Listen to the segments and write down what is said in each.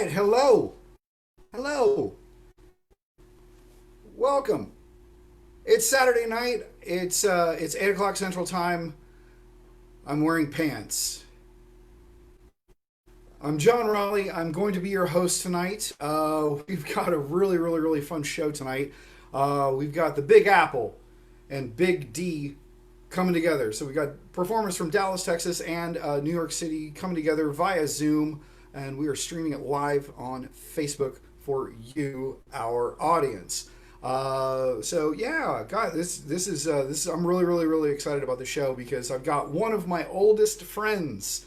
right, hello. Hello. Welcome. It's Saturday night. It's 8 o'clock Central Time. I'm wearing pants. I'm John Raleigh. I'm going to be your host tonight. We've got a really fun show tonight. We've got the Big Apple and Big D coming together. So we got performers from Dallas, Texas, and New York City coming together via Zoom, and we are streaming it live on Facebook for you, our audience. So yeah, God, this is I'm really excited about the show because I've got one of my oldest friends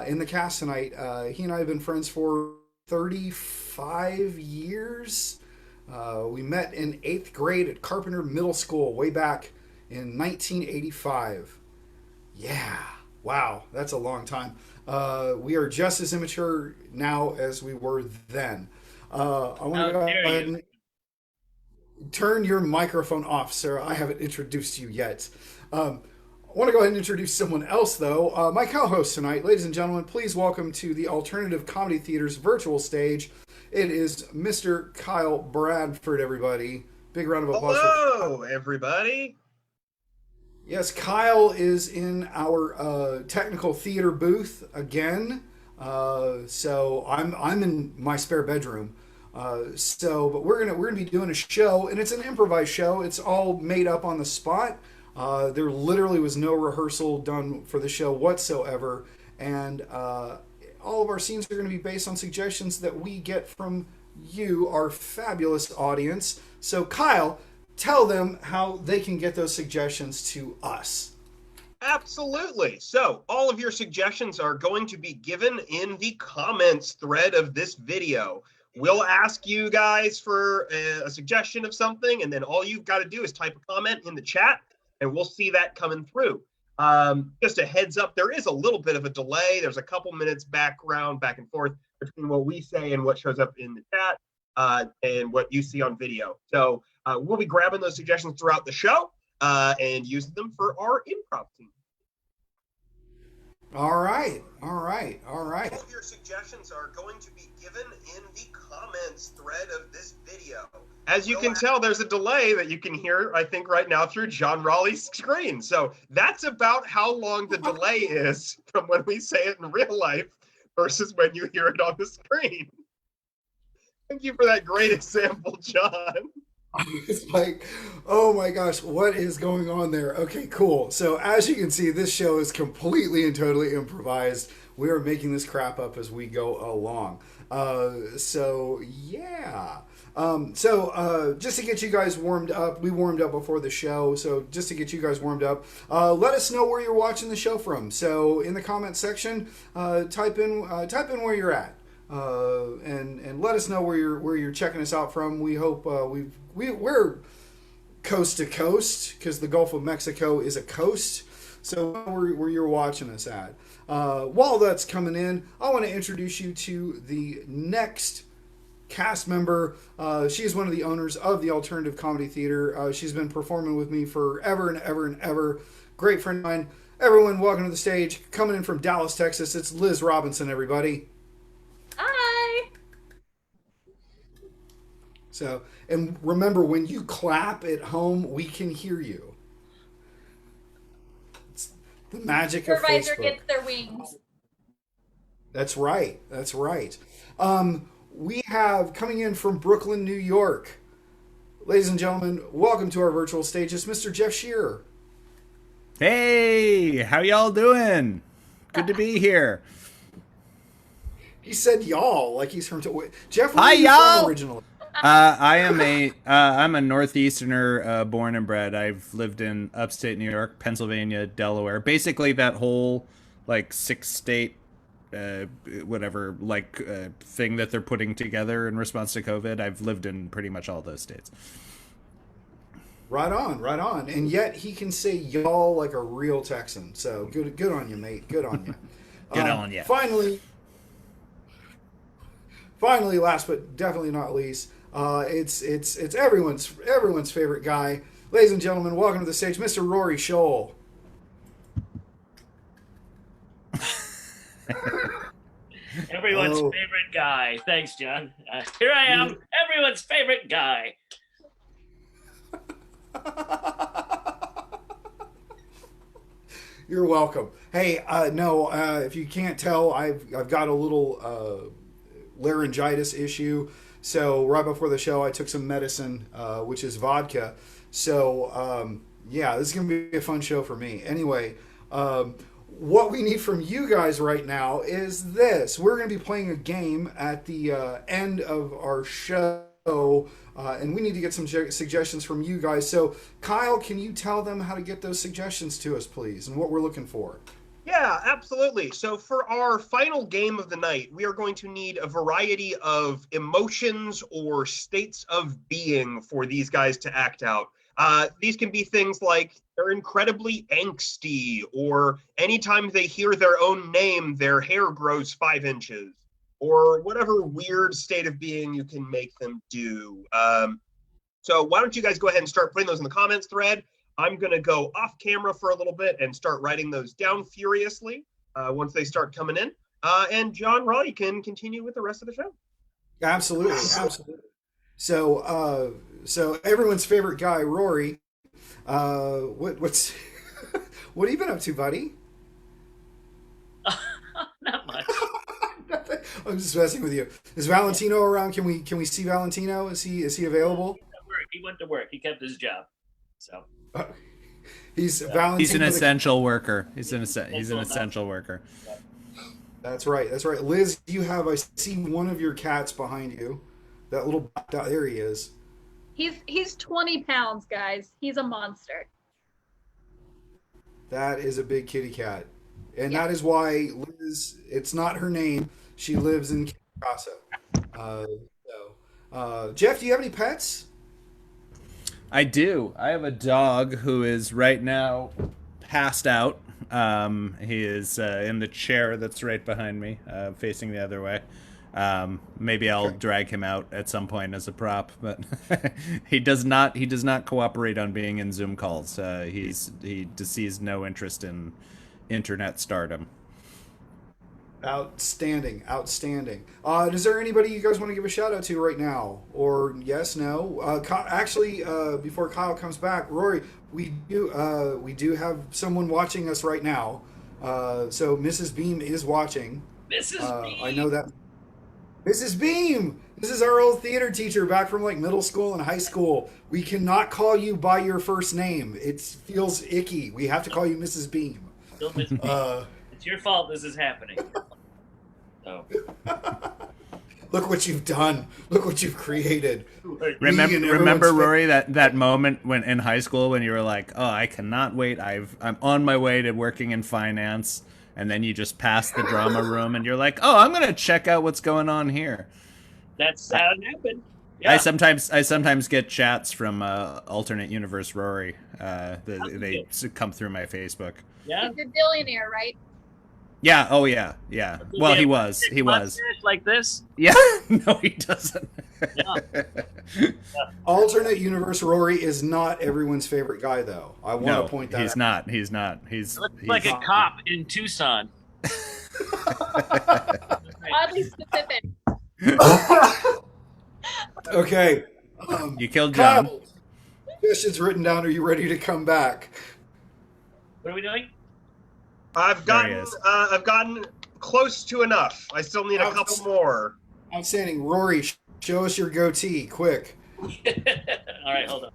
in the cast tonight. He and I have been friends for 35 years. We met in 8th grade at Carpenter Middle School way back in 1985. Yeah, wow, that's a long time. We are just as immature now as we were then. I want to How go dare ahead you? and turn your microphone off, sir. I haven't introduced you yet. I want to go ahead and introduce someone else, though. My co-host tonight, ladies and gentlemen, please welcome to the Alternative Comedy Theater's virtual stage. It is Mr. Kyle Bradford, everybody. Big round of applause for Kyle. Hello, everybody. Yes, Kyle is in our technical theater booth again. So I'm in my spare bedroom. But we're gonna be doing a show, and it's an improvised show. It's all made up on the spot. There literally was no rehearsal done for the show whatsoever, and all of our scenes are going to be based on suggestions that we get from you, our fabulous audience. So, Kyle, tell them how they can get those suggestions to us. Absolutely. So, all of your suggestions are going to be given in the comments thread of this video. We'll ask you guys for a suggestion of something, and then all you've got to do is type a comment in the chat, and we'll see that coming through. Just a heads up, there is a little bit of a delay. There's a couple minutes back and forth between what we say and what shows up in the chat and what you see on video. So we'll be grabbing those suggestions throughout the show and using them for our improv team. All right. All of your suggestions are going to be given in the comments thread of this video. As you can tell, there's a delay that you can hear, I think, right now through John Raleigh's screen. So that's about how long the delay is from when we say it in real life versus when you hear it on the screen. Thank you for that great example, John. It's like, oh my gosh, what is going on there? Okay, cool. So as you can see, this show is completely and totally improvised. We are making this crap up as we go along. So yeah. Just to get you guys warmed up, we warmed up before the show. So just to get you guys warmed up, let us know where you're watching the show from. So in the comment section, type in where you're at. And let us know where you're checking us out from. We hope we're coast to coast because the Gulf of Mexico is a coast. So where you're watching us at. While that's coming in, I want to introduce you to the next cast member. She's one of the owners of the Alternative Comedy Theater. She's been performing with me forever and ever and ever. Great friend of mine. Everyone, welcome to the stage. Coming in from Dallas, Texas, it's Liz Robinson, everybody. Hi. So, and remember, when you clap at home, we can hear you. It's the magic of Supervisor Facebook. gets their wings. That's right. We have coming in from Brooklyn, New York. Ladies and gentlemen, welcome to our virtual stage. It's Mr. Jeff Shearer. Hey, how y'all doing? Good to be here. He said y'all like he's from Jeff. Where Hi, are you y'all. from originally? I'm a Northeasterner, born and bred. I've lived in upstate New York, Pennsylvania, Delaware, basically that whole like 6-state thing that they're putting together in response to COVID. I've lived in pretty much all those states. Right on. And yet he can say y'all like a real Texan. So good on you, mate. Good on you. Good on ya. Finally, last but definitely not least, it's everyone's favorite guy. Ladies and gentlemen, welcome to the stage, Mr. Rory Scholl. Everyone's Oh. favorite favorite guy. Thanks, John. Here I am, everyone's favorite guy. You're welcome. Hey, if you can't tell, I've got a little laryngitis issue. So right before the show, I took some medicine, which is vodka. So this is gonna be a fun show for me. Anyway, what we need from you guys right now is this. We're gonna be playing a game at the end of our show. And we need to get some suggestions from you guys. So, Kyle, can you tell them how to get those suggestions to us, please, and what we're looking for? Yeah, absolutely. So for our final game of the night, we are going to need a variety of emotions or states of being for these guys to act out. These can be things like they're incredibly angsty, or anytime they hear their own name, their hair grows 5 inches. Or whatever weird state of being you can make them do. So why don't you guys go ahead and start putting those in the comments thread. I'm going to go off camera for a little bit and start writing those down furiously once they start coming in. And John Raw, you can continue with the rest of the show. Absolutely. So everyone's favorite guy, Rory. What's what have you been up to, buddy? Not much. I'm just messing with you. Is Valentino around? Can we see Valentino? Is he available? He went to work. He kept his job. So he's an essential worker. He's an essential worker. That's right. Liz, I see one of your cats behind you. That little there he is. He's 20 pounds, guys. He's a monster. That is a big kitty cat. And that is why Liz, it's not her name. She lives in Casa. Jeff, do you have any pets? I do. I have a dog who is right now passed out. He is in the chair that's right behind me, facing the other way. Maybe I'll drag him out at some point as a prop, but he does not cooperate on being in Zoom calls. He sees no interest in internet stardom. Outstanding. Is there anybody you guys want to give a shout out to right now? Or yes, no? Actually, before Kyle comes back, Rory, we do have someone watching us right now. So Mrs. Beam is watching. Mrs. Beam. I know that. Mrs. Beam! This is our old theater teacher back from like middle school and high school. We cannot call you by your first name. It feels icky. We have to call you Mrs. Beam. Still Miss Beam. It's your fault this is happening. So. Look what you've done. Look what you've created. Remember, Rory, that moment when in high school when you were like, "Oh, I cannot wait. I'm on my way to working in finance," and then you just passed the drama room and you're like, "Oh, I'm gonna check out what's going on here." That's how it happened. Yeah. I sometimes get chats from alternate universe Rory. They come through my Facebook. Yeah. He's a billionaire, right? Yeah. Oh, yeah. Yeah. Well, he was. Like this? Yeah. No, he doesn't. Yeah. Alternate universe Rory is not everyone's favorite guy, though. I want to point that out. He's not. He's like a cop in Tucson. Oddly specific. Okay. You killed John. Kyle, questions written down. Are you ready to come back? What are we doing? I've gotten close to enough. I still need a couple more. Outstanding. Rory, show us your goatee, quick. All right, hold on.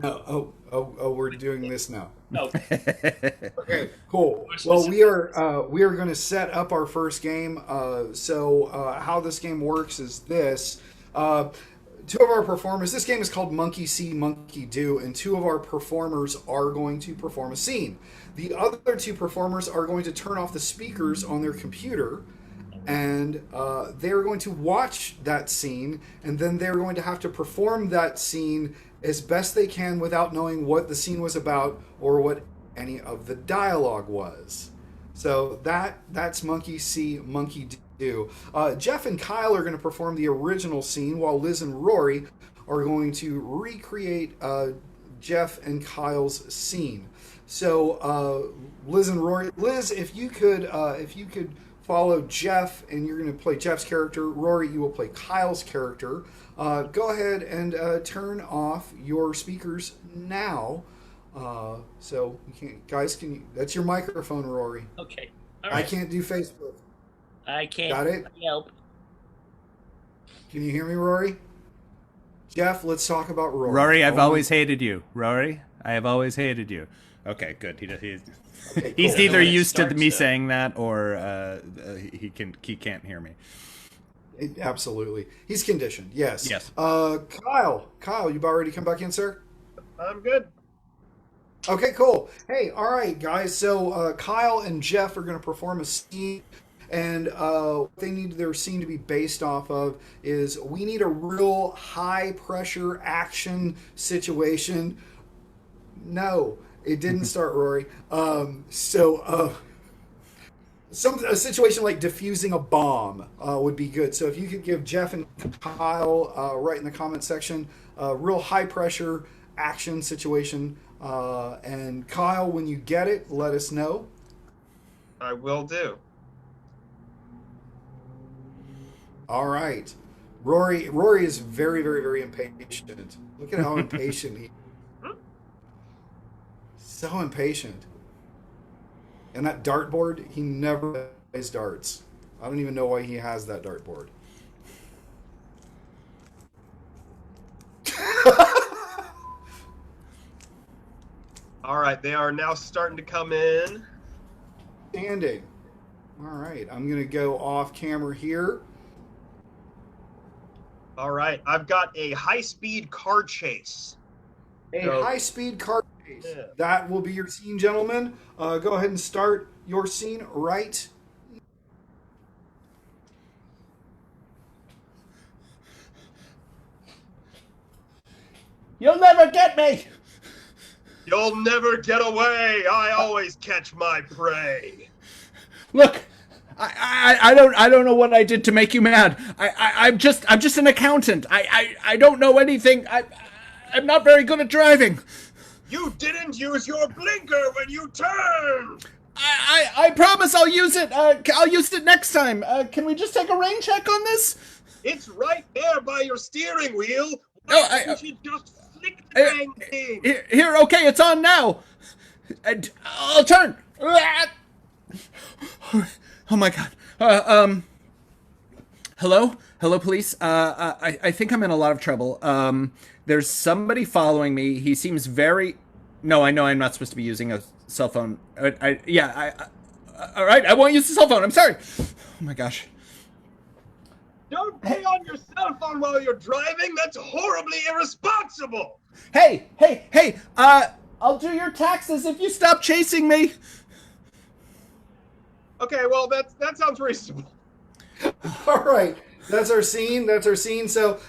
No. Oh, we're doing this now. No. Okay, cool. Well, we are going to set up our first game. So how this game works is this. Two of our performers, this game is called Monkey See, Monkey Do, and two of our performers are going to perform a scene. The other two performers are going to turn off the speakers on their computer, and they're going to watch that scene, and then they're going to have to perform that scene as best they can without knowing what the scene was about or what any of the dialogue was. So that's Monkey See, Monkey Do. Jeff and Kyle are going to perform the original scene, while Liz and Rory are going to recreate Jeff and Kyle's scene. So Liz and Rory, Liz, if you could follow Jeff, and you're going to play Jeff's character. Rory, you will play Kyle's character. Go ahead and turn off your speakers now. So you can't, guys. Can you? That's your microphone, Rory. Okay. All right. I can't do Facebook. I can't. Got it? Help. Can you hear me, Rory? Jeff, let's talk about Rory. Rory, I've always hated you. Rory, I have always hated you. Okay, good. He's either used to me saying that, or he can't hear me. Absolutely, he's conditioned. Yes. Yes. Kyle, you've already come back in, sir. I'm good. Okay, cool. Hey, all right, guys. So Kyle and Jeff are going to perform a scene, and what they need their scene to be based off of is we need a real high-pressure action situation. No, it didn't start, Rory. A situation like defusing a bomb would be good. So if you could give Jeff and Kyle right in the comment section a real high-pressure action situation. And Kyle, when you get it, let us know. I will do. All right. Rory is very, very, very impatient. Look at how impatient he is. So impatient. And that dartboard, he never plays darts. I don't even know why he has that dartboard. All right, they are now starting to come in. Standing. All right, I'm going to go off camera here. All right, I've got a high-speed car chase. High-speed car chase. Yeah. That will be your scene, gentlemen. Go ahead and start your scene right. You'll never get me. You'll never get away. I always catch my prey. Look, I don't know what I did to make you mad. I'm just an accountant. I don't know anything. I'm not very good at driving. You didn't use your blinker when you turned. I promise I'll use it. I'll use it next time. Can we just take a rain check on this? It's right there by your steering wheel. No, Why don't you just flick the dang thing? Here, okay, it's on now. I'll turn. Oh my God. Hello, police. I think I'm in a lot of trouble. There's somebody following me. He seems very. No, I know I'm not supposed to be using a cell phone. All right, I won't use the cell phone. I'm sorry. Oh my gosh. Don't pay on your cell phone while you're driving. That's horribly irresponsible. Hey. I'll do your taxes if you stop chasing me. Okay, well that sounds reasonable. All right. That's our scene. So,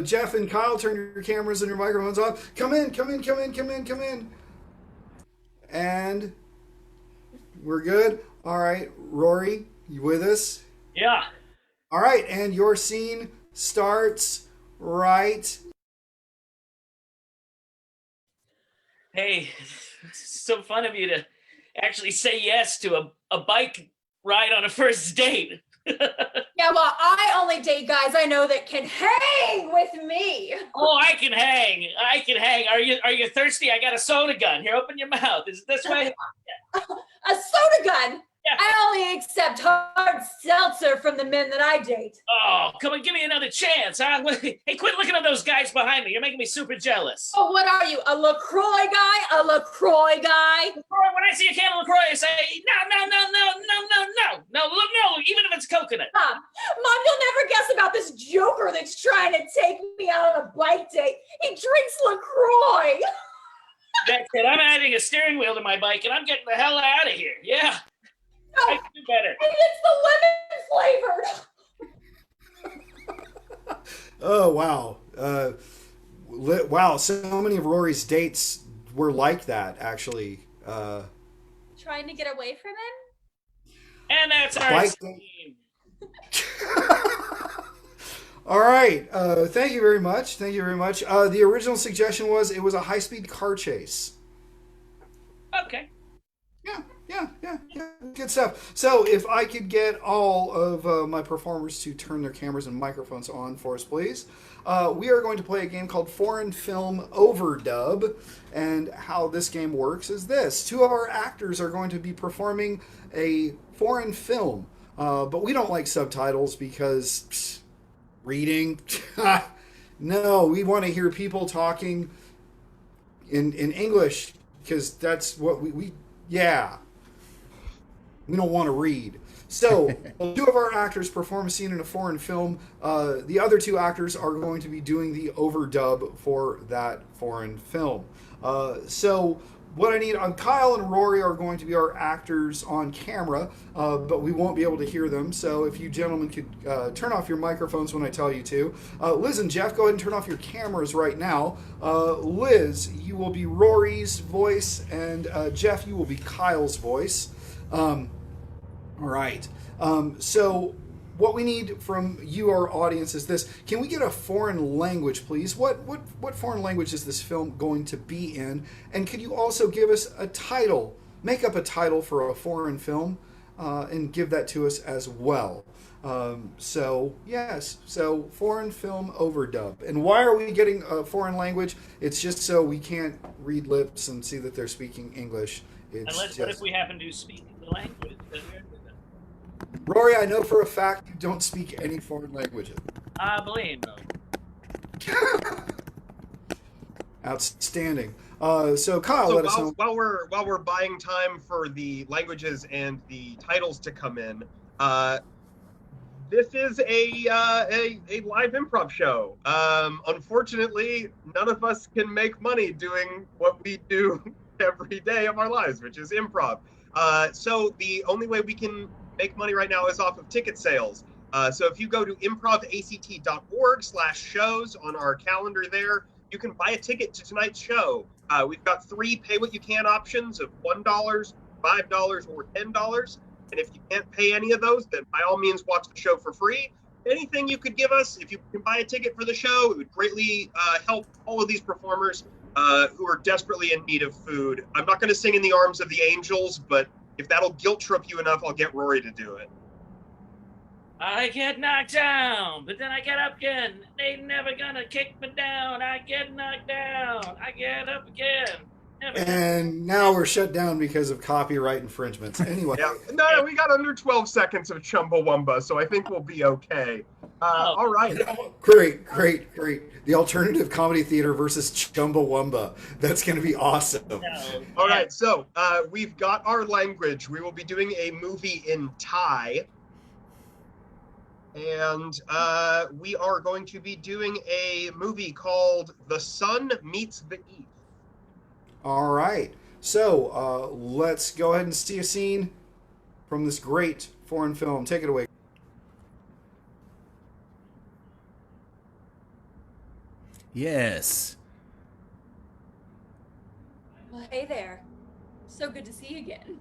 Jeff and Kyle, turn your cameras and your microphones off. Come in. And we're good. All right. Rory, you with us? Yeah. All right. And your scene starts right. Hey, it's so fun of you to actually say yes to a bike ride on a first date. Yeah, well, I only date guys I know that can hang with me. Oh, I can hang. Are you thirsty? I got a soda gun. Here, open your mouth. Is it this way? A soda gun? Yeah. I only accept hard seltzer from the men that I date. Oh, come on, give me another chance, huh? Hey, quit looking at those guys behind me. You're making me super jealous. Oh, what are you, a LaCroix guy? A LaCroix guy? When I see a can of LaCroix, I say, no, even if it's coconut. Mom, you'll never guess about this joker that's trying to take me out on a bike date. He drinks LaCroix. That's it. I'm adding a steering wheel to my bike, and I'm getting the hell out of here. Yeah. I can do better. And it's the lemon flavored. Oh, wow. Wow. So many of Rory's dates were like that, actually. Trying to get away from him? And that's our Bike scene. All right. Thank you very much. The original suggestion was it was a high-speed car chase. Okay. Yeah. Yeah. Good stuff. So, if I could get all of my performers to turn their cameras and microphones on for us, please. We are going to play a game called Foreign Film Overdub. And how this game works is this. Two of our actors are going to be performing a foreign film. But we don't like subtitles because reading. No, we want to hear people talking in English because that's what we don't want to read. So, two of our actors perform a scene in a foreign film. The other two actors are going to be doing the overdub for that foreign film. So, what I need, Kyle and Rory are going to be our actors on camera, but we won't be able to hear them. So, if you gentlemen could turn off your microphones when I tell you to. Liz and Jeff, go ahead and turn off your cameras right now. Liz, you will be Rory's voice, and Jeff, you will be Kyle's voice. All right. So what we need from you, our audience, is this. Can we get a foreign language, please? What foreign language is this film going to be in? And could you also give us a title? Make up a title for a foreign film and give that to us as well. So foreign film overdub. And why are we getting a foreign language? It's just so we can't read lips and see that they're speaking English. What if we happen to speak the language? Rory, I know for a fact you don't speak any foreign languages. I believe so. Outstanding. So Kyle, let us know. While we're buying time for the languages and the titles to come in, this is a live improv show. Unfortunately, none of us can make money doing what we do every day of our lives, which is improv. So the only way we can make money right now is off of ticket sales. So if you go to improvact.org/shows on our calendar there, you can buy a ticket to tonight's show. We've got 3 pay-what-you-can options of $1, $5, or $10. And if you can't pay any of those, then by all means watch the show for free. Anything you could give us, if you can buy a ticket for the show, it would greatly help all of these performers who are desperately in need of food. I'm not going to sing In the Arms of the Angels, but if that'll guilt trip you enough, I'll get Rory to do it. I get knocked down, but then I get up again. They never gonna kick me down. I get knocked down. I get up again. And now we're shut down because of copyright infringements. Anyway. Yeah. No, we got under 12 seconds of Chumbawamba, so I think we'll be okay. All right. Great. The alternative comedy theater versus Chumbawamba. That's going to be awesome. All right, so we've got our language. We will be doing a movie in Thai. And we are going to be doing a movie called The Sun Meets the East. All right. So let's go ahead and see a scene from this great foreign film. Take it away. Yes. Well, hey there. So good to see you again.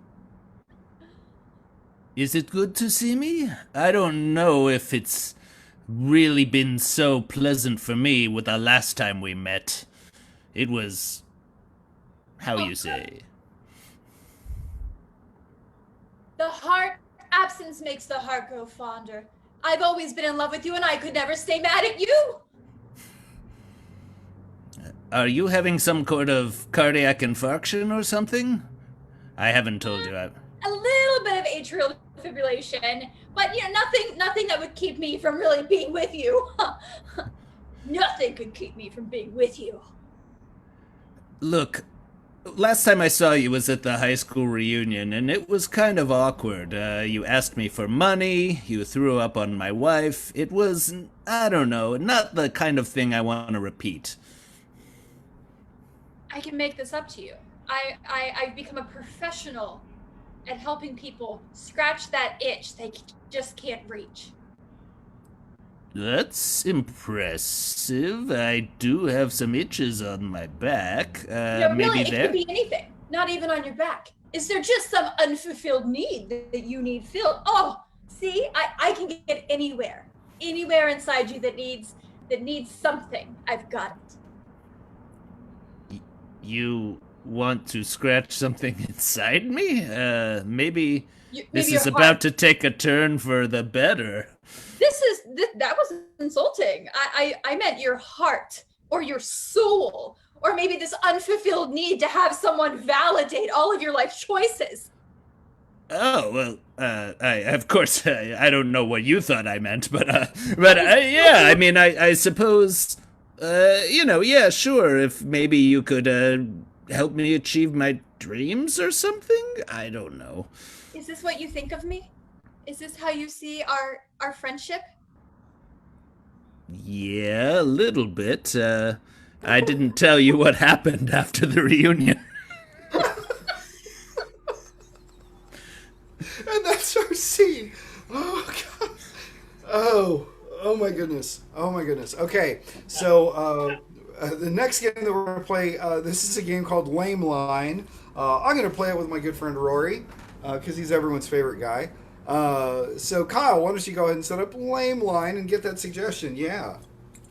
Is it good to see me? I don't know if it's really been so pleasant for me with the last time we met. It was... how you say? The heart, absence makes the heart grow fonder. I've always been in love with you and I could never stay mad at you. Are you having some kind of cardiac infarction or something? I haven't told you. A little bit of atrial fibrillation, but nothing that would keep me from really being with you. Nothing could keep me from being with you. Look, last time I saw you was at the high school reunion, and it was kind of awkward. You asked me for money, you threw up on my wife. It was, I don't know, not the kind of thing I want to repeat. I can make this up to you. I've become a professional at helping people scratch that itch they just can't reach. That's impressive. I do have some itches on my back. No, maybe really, it there? could be anything. Not even on your back. Is there just some unfulfilled need that you need filled? Oh, see, I can get anywhere inside you that needs that needs something, I've got it. You want to scratch something inside me? Maybe Maybe this your is heart. about to take a turn for the better. That was insulting. I meant your heart or your soul, or maybe this unfulfilled need to have someone validate all of your life choices. Oh, well, of course, I don't know what you thought I meant, but I mean, I suppose, yeah, sure, if maybe you could, help me achieve my dreams or something? I don't know. Is this what you think of me? Is this how you see our friendship? Yeah, a little bit. I didn't tell you what happened after the reunion. And that's our scene. Oh god. Oh my goodness. Oh my goodness. Okay, so the next game that we're gonna play, this is a game called Lame Line. I'm gonna play it with my good friend Rory, because he's everyone's favorite guy. So Kyle, why don't you go ahead and set up Lame Line and get that suggestion? Yeah.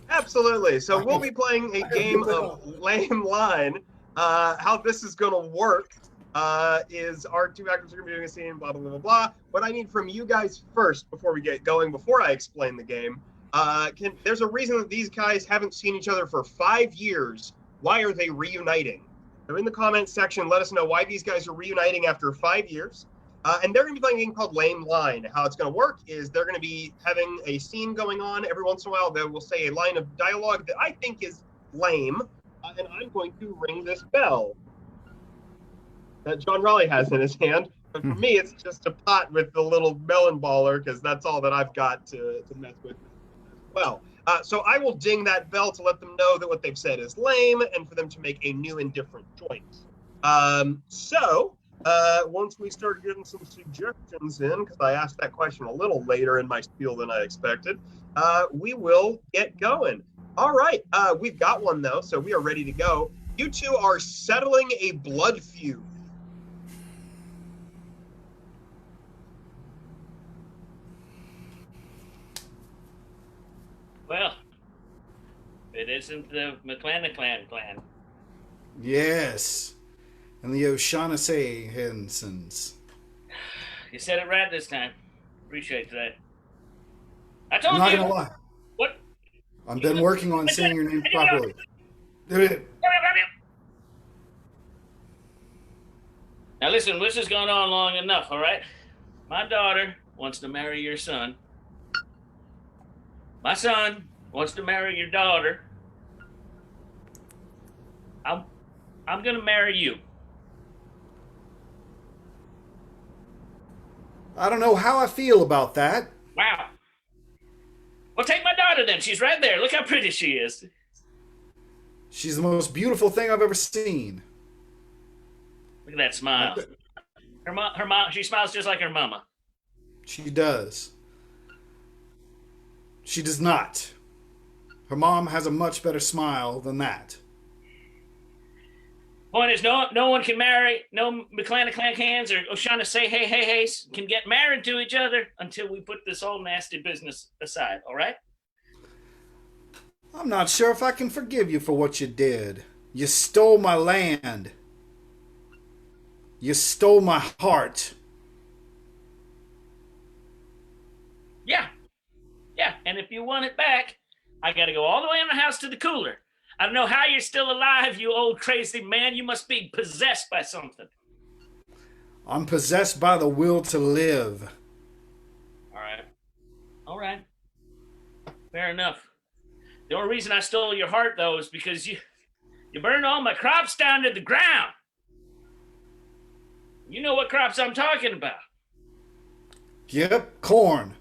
Absolutely. So we'll be playing a game of Lame Line. How this is going to work is our two actors are going to be doing a scene, blah, blah, blah, blah. What I need from you guys first, before we get going, before I explain the game, there's a reason that these guys haven't seen each other for 5 years. Why are they reuniting? So in the comments section, let us know why these guys are reuniting after 5 years. And they're going to be playing a game called Lame Line. How it's going to work is they're going to be having a scene going on. Every once in a while, they will say a line of dialogue that I think is lame. And I'm going to ring this bell that John Raleigh has in his hand. But for me, it's just a pot with the little melon baller, because that's all that I've got to mess with as well. So I will ding that bell to let them know that what they've said is lame and for them to make a new and different choice. Once we start getting some suggestions in, because I asked that question a little later in my spiel than I expected, we will get going. All right, we've got one though, so we are ready to go. You two are settling a blood feud. Well, it isn't the McClanaclan clan. Yes. And the O'Shaughnessy Hensons. You said it right this time. Appreciate that. I I'm told not you. gonna lie. What? I've been working on saying your name properly. Now listen, this has gone on long enough, all right? My daughter wants to marry your son. My son wants to marry your daughter. I'm gonna marry you. I don't know how I feel about that. Wow. Well, take my daughter then. She's right there. Look how pretty she is. She's the most beautiful thing I've ever seen. Look at that smile. Her mom, she smiles just like her mama. She does. She does not. Her mom has a much better smile than that. Point is, no one can marry, no McClanaclans or O'Shaughnessy hey can get married to each other until we put this whole nasty business aside, all right? I'm not sure if I can forgive you for what you did. You stole my land. You stole my heart. Yeah, and if you want it back, I gotta go all the way in the house to the cooler. I don't know how you're still alive, you old crazy man. You must be possessed by something. I'm possessed by the will to live. All right. Fair enough. The only reason I stole your heart, though, is because you burned all my crops down to the ground. You know what crops I'm talking about. Yep, corn.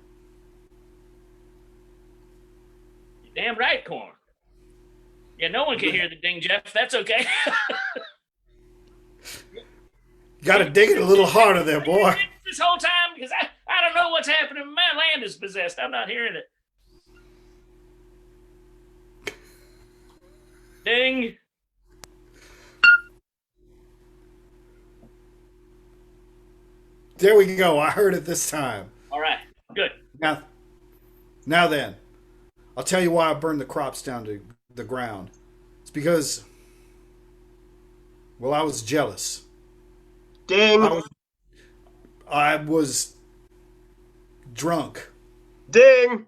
You're damn right, corn. Yeah, no one can hear the ding, Jeff. That's okay. Gotta dig it a little harder there, boy. This whole time, because I don't know what's happening. My land is possessed. I'm not hearing it. Ding. There we go. I heard it this time. All right, good. Now then, I'll tell you why I burned the crops down to the ground. It's because Well, I was jealous. Ding. I was drunk. Ding.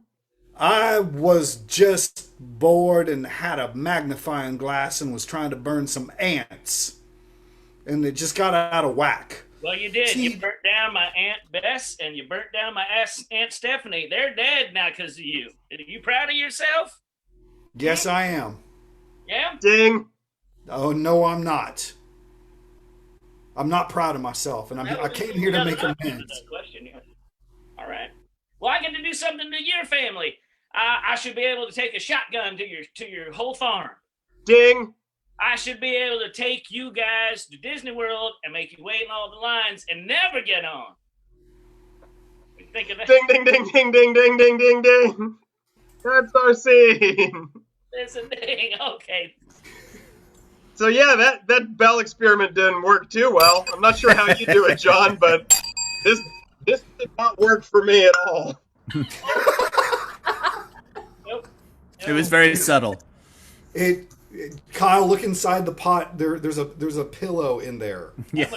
I was just bored and had a magnifying glass and was trying to burn some ants. And it just got out of whack. Well, you did. See- You burnt down my Aunt Bess and you burnt down my Aunt Stephanie. They're dead now because of you. Are you proud of yourself? Yes, I am. Yeah? Ding. Oh, no, I'm not. I'm not proud of myself, and I came here to make amends. Question, yeah. All right. Well, I get to do something to your family. I should be able to take a shotgun to your whole farm. Ding. I should be able to take you guys to Disney World and make you wait in all the lines and never get on. What do you think of that? Ding, ding, ding, ding, ding, ding, ding, ding, ding. That's our scene. It's a thing. Okay. So yeah, that bell experiment didn't work too well. I'm not sure how you do it, John, but this did not work for me at all. Nope. It was very subtle. Kyle, look inside the pot. There's a pillow in there. Yeah.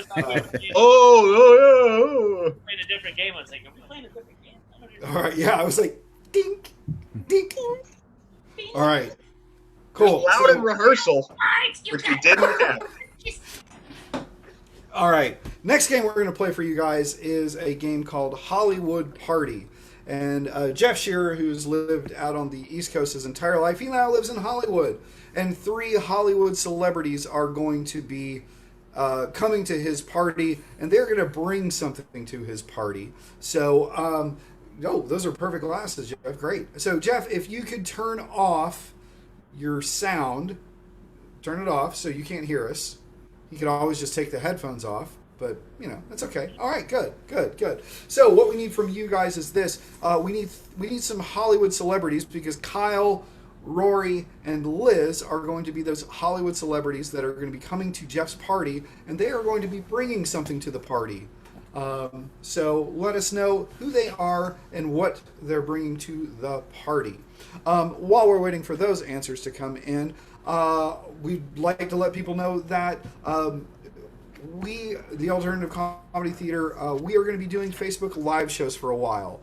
Oh. Playing a different game. I was like, are we playing a different game? I don't even- All right, yeah, I was like, dink, dink. All right, cool. Loud So- in rehearsal, Right, you which we got didn't have. All right. Next game we're going to play for you guys is a game called Hollywood Party. And Jeff Shearer, who's lived out on the East Coast his entire life, he now lives in Hollywood. And 3 Hollywood celebrities are going to be coming to his party, and they're going to bring something to his party. So, those are perfect glasses, Jeff. Great. So, Jeff, if you could turn off your sound, turn it off so you can't hear us. You could always just take the headphones off, but, that's okay. All right, good. So what we need from you guys is this. We need some Hollywood celebrities because Kyle, Rory, and Liz are going to be those Hollywood celebrities that are going to be coming to Jeff's party, and they are going to be bringing something to the party. So let us know who they are and what they're bringing to the party. While we're waiting for those answers to come in, we'd like to let people know that we, the Alternative Comedy Theater, we are going to be doing Facebook Live shows for a while.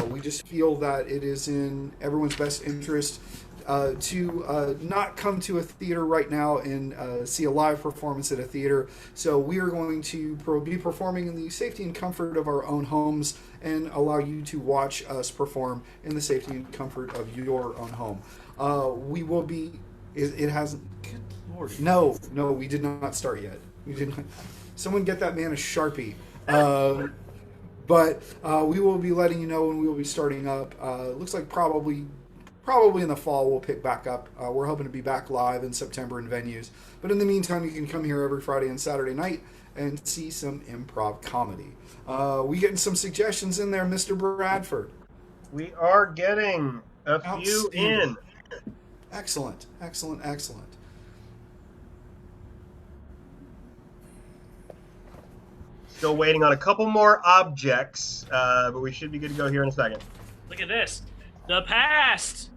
We just feel that it is in everyone's best interest to not come to a theater right now and see a live performance at a theater. So we are going to be performing in the safety and comfort of our own homes and allow you to watch us perform in the safety and comfort of your own home. We will be... It hasn't... Good Lord. No, we did not start yet. We did not. Someone get that man a Sharpie. But we will be letting you know when we will be starting up. Looks like probably in the fall we'll pick back up. We're hoping to be back live in September in venues. But in the meantime, you can come here every Friday and Saturday night and see some improv comedy. We getting some suggestions in there, Mr. Bradford. We are getting a few in. Excellent. Still waiting on a couple more objects, but we should be good to go here in a second. Look at this. The past.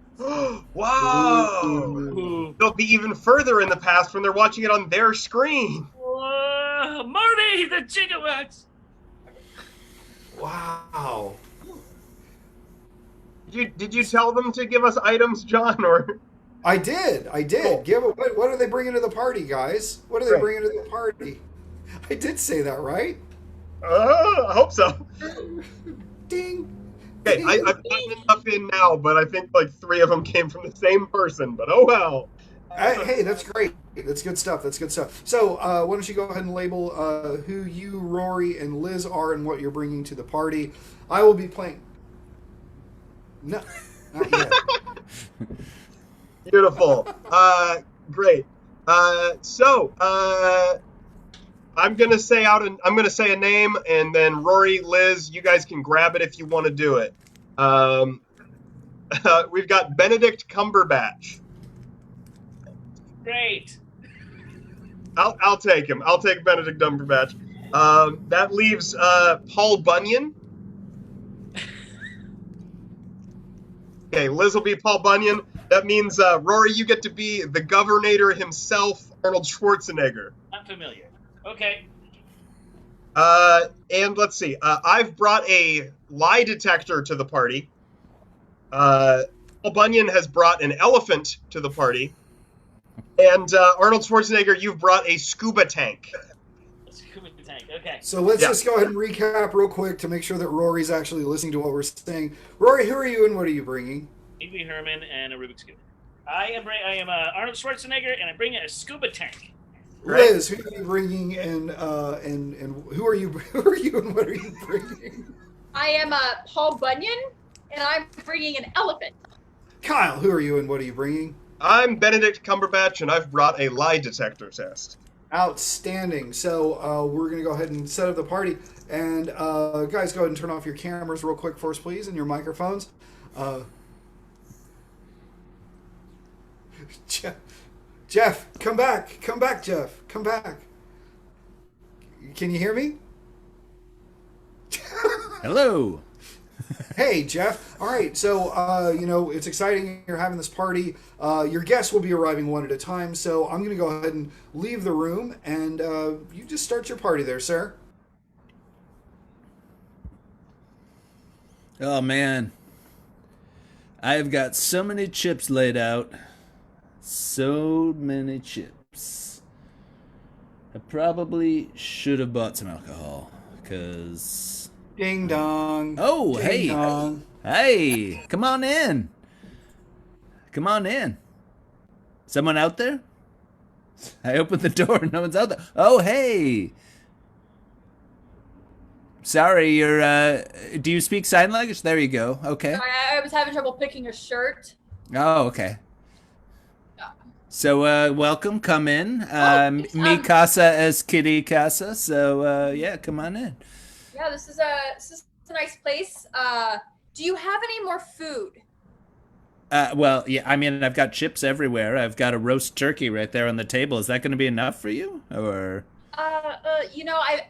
Wow! Ooh. They'll be even further in the past when they're watching it on their screen. Marty, the gigawatts. Wow. Did you tell them to give us items, John? Or I did. Cool. What are they bringing to the party, guys? What are they bringing to the party? I did say that, right? I hope so. Ding. Okay, I've gotten enough in now, but I think like 3 of them came from the same person. But oh well. Hey, that's great. That's good stuff. So, why don't you go ahead and label who you, Rory, and Liz are and what you're bringing to the party. I will be playing. No, not yet. Beautiful. Great. I'm gonna say a name, and then Rory, Liz, you guys can grab it if you want to do it. We've got Benedict Cumberbatch. Great. I'll take him. I'll take Benedict Cumberbatch. That leaves Paul Bunyan. Okay, Liz will be Paul Bunyan. That means Rory, you get to be the Governator himself, Arnold Schwarzenegger. familiar. Okay. And let's see. I've brought a lie detector to the party. Paul Bunyan has brought an elephant to the party. And Arnold Schwarzenegger, you've brought a scuba tank. A scuba tank. Okay. So let's just go ahead and recap real quick to make sure that Rory's actually listening to what we're saying. Rory, who are you and what are you bringing? Pee-wee Herman and a Rubik's Cube. I am Arnold Schwarzenegger, and I'm bringing a scuba tank. Right. Liz, who are you bringing, and who are you? Who are you, and what are you bringing? I am Paul Bunyan, and I'm bringing an elephant. Kyle, who are you, and what are you bringing? I'm Benedict Cumberbatch, and I've brought a lie detector test. Outstanding. So we're going to go ahead and set up the party. And guys, go ahead and turn off your cameras real quick for us, please, and your microphones. Jeff, come back. Come back, Jeff. Come back. Can you hear me? Hello. Hey, Jeff. All right, so, it's exciting you're having this party. Your guests will be arriving one at a time, so I'm going to go ahead and leave the room, and you just start your party there, sir. Oh, man. I've got so many chips laid out. So many chips. I probably should have bought some alcohol, because... Ding dong. Oh, Ding hey. dong. Hey, come on in. Come on in. Someone out there? I opened the door. No one's out there. Oh, hey. Sorry, you're, do you speak sign language? There you go. Okay. I was having trouble picking a shirt. Oh, okay. So, welcome. Come in. Mi casa es kitty casa. So, yeah, come on in. Yeah, this is a nice place. Do you have any more food? Well, yeah, I mean, I've got chips everywhere. I've got a roast turkey right there on the table. Is that going to be enough for you, or? I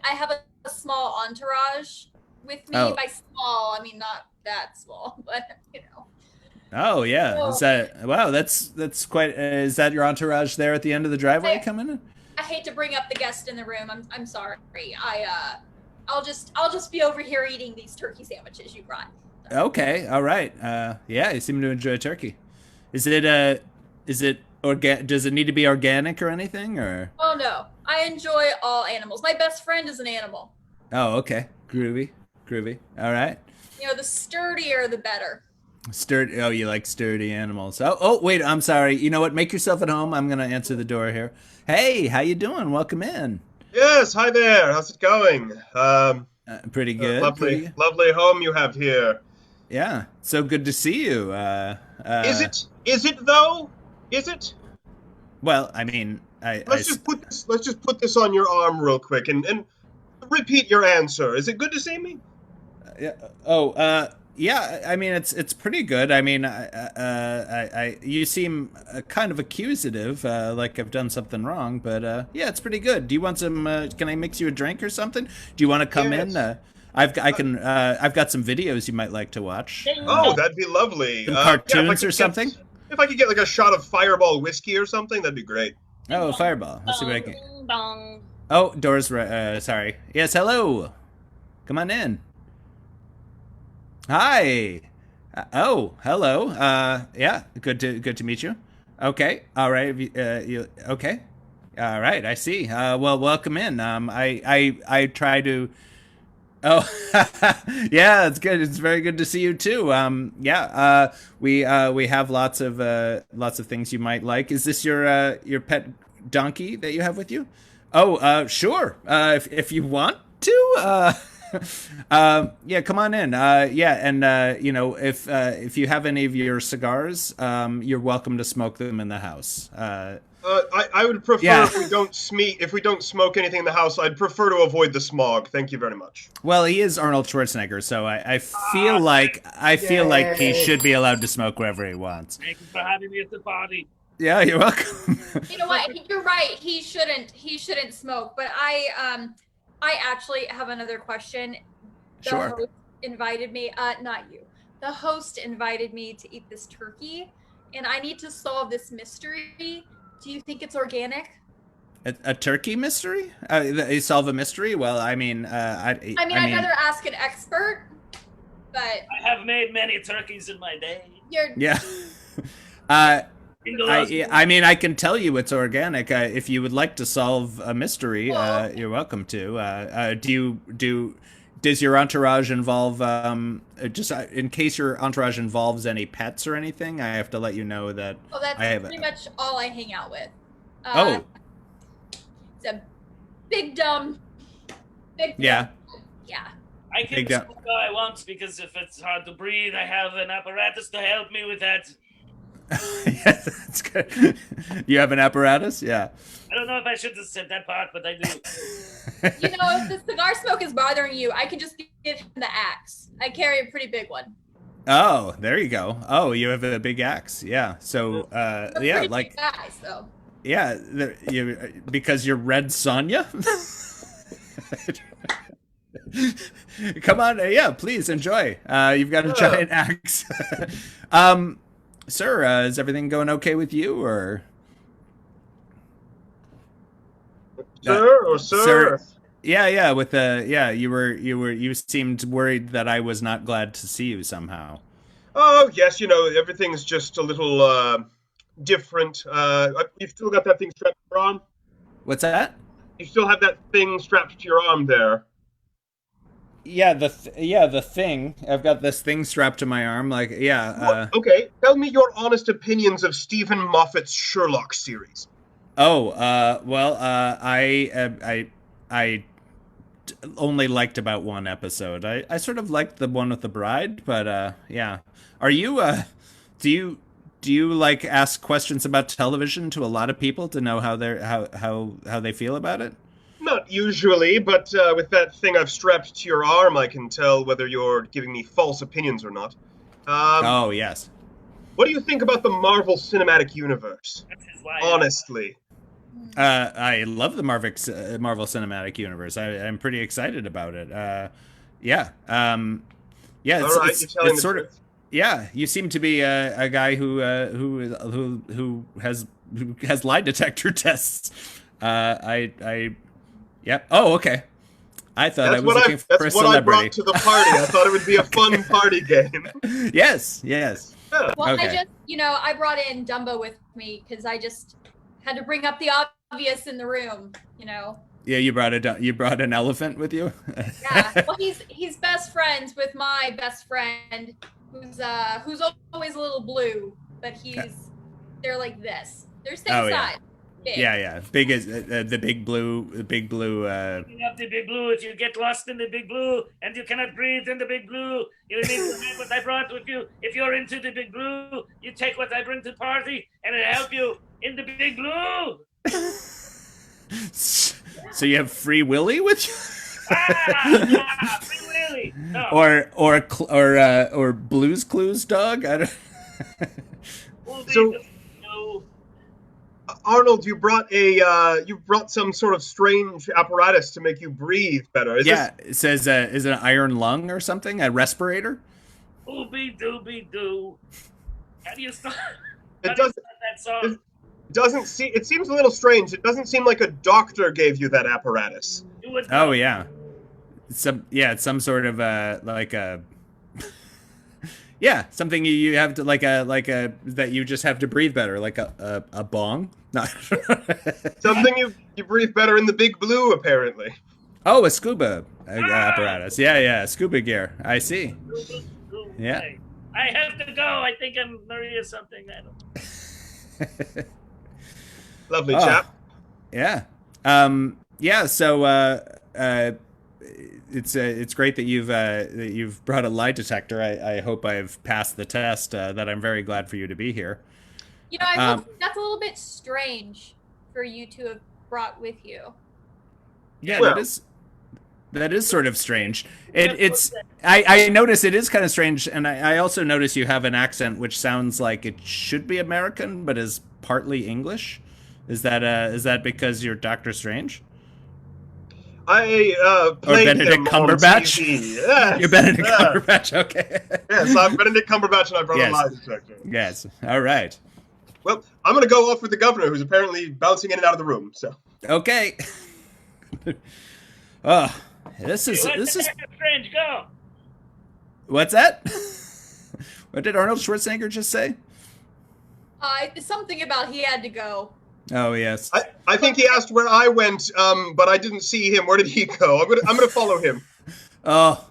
have a small entourage with me. Oh. By small, I mean not that small, but Oh yeah, So- is that wow? That's quite. Is that your entourage there at the end of the driveway coming in? I hate to bring up the guest in the room. I'm sorry. I'll just be over here eating these turkey sandwiches you brought. Okay, all right. Yeah, you seem to enjoy turkey. Is it does it need to be organic or anything, or? Oh no, I enjoy all animals. My best friend is an animal. Oh, okay, groovy. All right. The sturdier the better. Sturdy. Oh, you like sturdy animals. Oh, wait. I'm sorry. You know what? Make yourself at home. I'm gonna answer the door here. Hey, how you doing? Welcome in. Yes, hi there. How's it going? Pretty good. Lovely, pretty good. lovely home you have here. Yeah. So good to see you. Is it though? Is it? Well, I mean, Let's just put this on your arm real quick and repeat your answer. Is it good to see me? Yeah. Oh. Yeah. I mean, it's pretty good. I mean, you seem kind of accusative, like I've done something wrong. But yeah, it's pretty good. Do you want some? Can I mix you a drink or something? Do you want to come Yes. in? I've got some videos you might like to watch. Oh, that'd be lovely. Some Yeah, cartoons or something. If I could get like a shot of Fireball whiskey or something, that'd be great. Oh, Fireball. Let's see what I can. Ding dong. Oh, doors. Sorry. Yes. Hello. Come on in. Hi. Oh, hello. Yeah. Good to meet you. Okay. All right. You okay? All right. I see. Well, welcome in. I try to. Oh, yeah, it's good. It's very good to see you too. Yeah, we have lots of things you might like. Is this your pet donkey that you have with you? Oh, sure. If you want to. Yeah, come on in. Yeah, and if you have any of your cigars, you're welcome to smoke them in the house. I would prefer Yeah. if we don't smoke anything in the house, I'd prefer to avoid the smog. Thank you very much. Well, he is Arnold Schwarzenegger, so I feel like he Yay. should be allowed to smoke wherever he wants. Thank you for having me at the party. Yeah, you're welcome. You know what? You're right. He shouldn't smoke. But I actually have another question. The Sure. host invited me. Not you. The host invited me to eat this turkey, and I need to solve this mystery. Do you think it's organic? A turkey mystery? You solve a mystery? Well, I mean, I mean, I'd rather ask an expert, but I have made many turkeys in my day. you're yeah. Indoors. I mean, I can tell you it's organic. If you would like to solve a mystery, you're welcome to. Does your entourage involve just in case your entourage involves any pets or anything? I have to let you know that. Oh, that's I have pretty much all I hang out with. Oh. It's a big dumb. Yeah. Yeah. I can Big smoke all I want because if it's hard to breathe, I have an apparatus to help me with that. Yeah, that's good. You have an apparatus? Yeah. I don't know if I should have said that part, but I do. You know, if the cigar smoke is bothering you, I can just give him the axe. I carry a pretty big one. Oh, there you go. Oh, you have a big axe. Yeah. So, I'm a yeah, pretty like, big guy, so. yeah, because you're Red Sonja. Come on, yeah, please enjoy. You've got a giant axe. Sir, is everything going okay with you, or? Sir. Yeah, with you seemed worried that I was not glad to see you somehow. Oh, yes, everything's just a little different. You've still got that thing strapped to your arm? What's that? You still have that thing strapped to your arm there? Yeah, the thing. I've got this thing strapped to my arm. Like, yeah. Okay, tell me your honest opinions of Stephen Moffat's Sherlock series. Oh, well, I only liked about one episode. I sort of liked the one with the bride, but yeah. Are you do you like ask questions about television to a lot of people to know how they feel about it? Not usually, but with that thing I've strapped to your arm, I can tell whether you're giving me false opinions or not. Oh, yes. What do you think about the Marvel Cinematic Universe? That's his wife. Honestly. I love the Marvel Cinematic Universe. I'm pretty excited about it. Yeah. Yeah. All right, you're telling it's the sort truth. of. Yeah, you seem to be a guy who has lie detector tests. Yep. Oh, okay. I thought I was looking for a That's what I brought celebrity. to the party. I thought it would be a fun party game. Yes. Yeah. Well, Okay. I brought in Dumbo with me because I just had to bring up the obvious in the room, Yeah, you brought an elephant with you. Yeah. Well, he's best friends with my best friend, who's always a little blue, but they're like this. They're same Oh, yeah. size. Big. Yeah. Big as the big blue. You have the big blue. If you get lost in the big blue and you cannot breathe in the big blue, you need to have what I brought with you. If you're into the big blue, you take what I bring to the party, and it'll help you in the big blue. So you have Free Willy with you? Free Willy. No. or Blue's Clues dog? I don't. So- Arnold, you brought some sort of strange apparatus to make you breathe better. It says is it an iron lung or something? A respirator? Ooby dooby doo. How do you start? It How do you start that song? It seems a little strange. It doesn't seem like a doctor gave you that apparatus. You would Oh yeah. It's some sort of like a yeah, something you have to like a that you just have to breathe better, like a bong. No. Something you breathe better in the big blue, apparently. Oh, a scuba apparatus. Yeah, scuba gear. I see. Yeah. I have to go. I think I'm Maria something. I don't. Lovely chap. Yeah. Yeah. So it's great that you've brought a lie detector. I hope I've passed the test. That I'm very glad for you to be here. I will think that's a little bit strange for you to have brought with you. Yeah, Well, that is sort of strange. I notice it is kind of strange, and I also notice you have an accent which sounds like it should be American but is partly English. Is that because you're Doctor Strange? I played or Benedict him Cumberbatch? on TV. Yes, You're Benedict Cumberbatch, okay. Yes, I'm Benedict Cumberbatch, and I brought Yes. a lie detector. Yes, all right. Well, I'm going to go off with the governor, who's apparently bouncing in and out of the room. So Okay. Oh, this is Strange, go. What's that? What did Arnold Schwarzenegger just say? Something about he had to go. Oh yes. I think he asked where I went, but I didn't see him. Where did he go? I'm gonna follow him. Oh,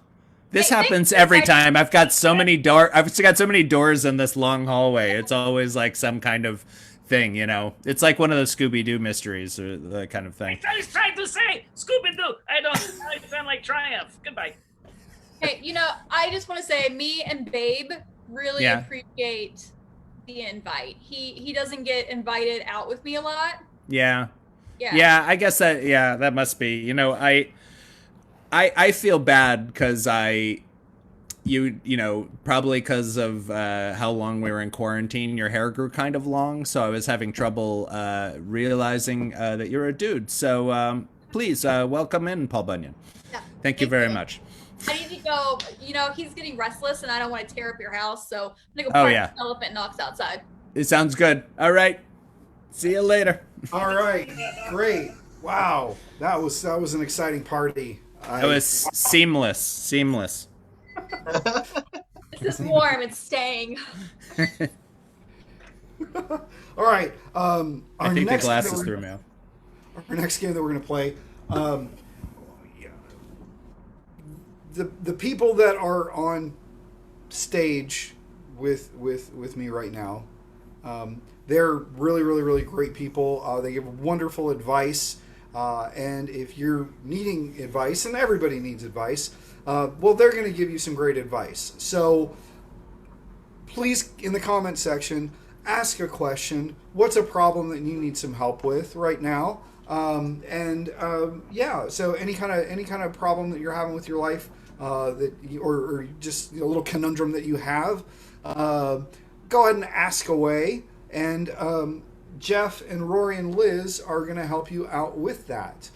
this Hey, happens thanks, every guys. time. I've got so many doors in this long hallway. It's always like some kind of thing, you know. It's like one of those Scooby-Doo mysteries or that kind of thing. I was trying to say Scooby-Doo. I sound like Triumph. Goodbye. Hey, I just want to say, me and Babe really Yeah. appreciate the invite. He doesn't get invited out with me a lot. Yeah. Yeah. Yeah, I guess that must be. You know, I feel bad because probably because of how long we were in quarantine, your hair grew kind of long, so I was having trouble realizing that you're a dude. So please welcome in, Paul Bunyan. Yeah. Thank you very much. I need to go. He's getting restless, and I don't want to tear up your house, so I'm gonna go Oh, park yeah. the elephant knocks outside. It sounds good. All right. See you later. All right, great. Wow, that was an exciting party. It was seamless. This is warm. It's staying. All right. I think the glasses threw me off. Our next game that we're going to play, the people that are on stage with me right now, they're really, really, really great people. They give wonderful advice, and if you're needing advice, and everybody needs advice, well, they're going to give you some great advice. So please, in the comment section, ask a question. What's a problem that you need some help with right now? So any kind of problem that you're having with your life, or just a little conundrum that you have, go ahead and ask away. And Jeff and Rory and Liz are going to help you out with that.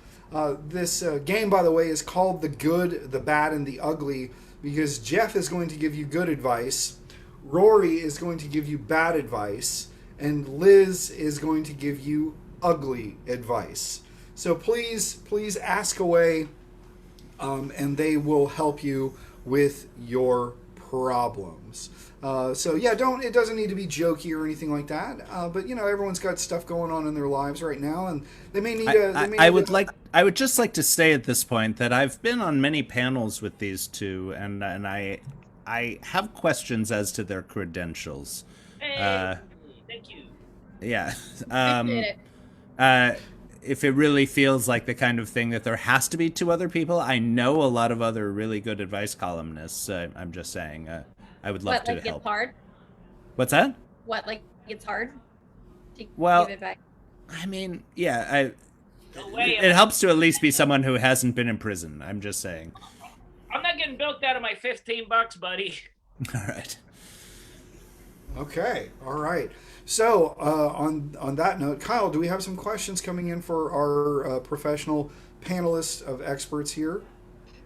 This game, by the way, is called The Good, the Bad, and the Ugly, because Jeff is going to give you good advice, Rory is going to give you bad advice, and Liz is going to give you ugly advice. So please ask away, and they will help you with your problems. It doesn't need to be jokey or anything like that. But everyone's got stuff going on in their lives right now, and they may need I would just like to say at this point that I've been on many panels with these two, and I have questions as to their credentials. Hey, thank you. Yeah. Appreciate it. If it really feels like the kind of thing that there has to be two other people, I know a lot of other really good advice columnists. I'm just saying, I would love to help. It's hard? What's that? It's hard to Well, give advice? I mean, yeah, No way. it helps to at least be someone who hasn't been in prison. I'm just saying. I'm not getting bilked out of my $15, buddy. All right. Okay, all right. So on that note, Kyle, do we have some questions coming in for our professional panelists of experts here?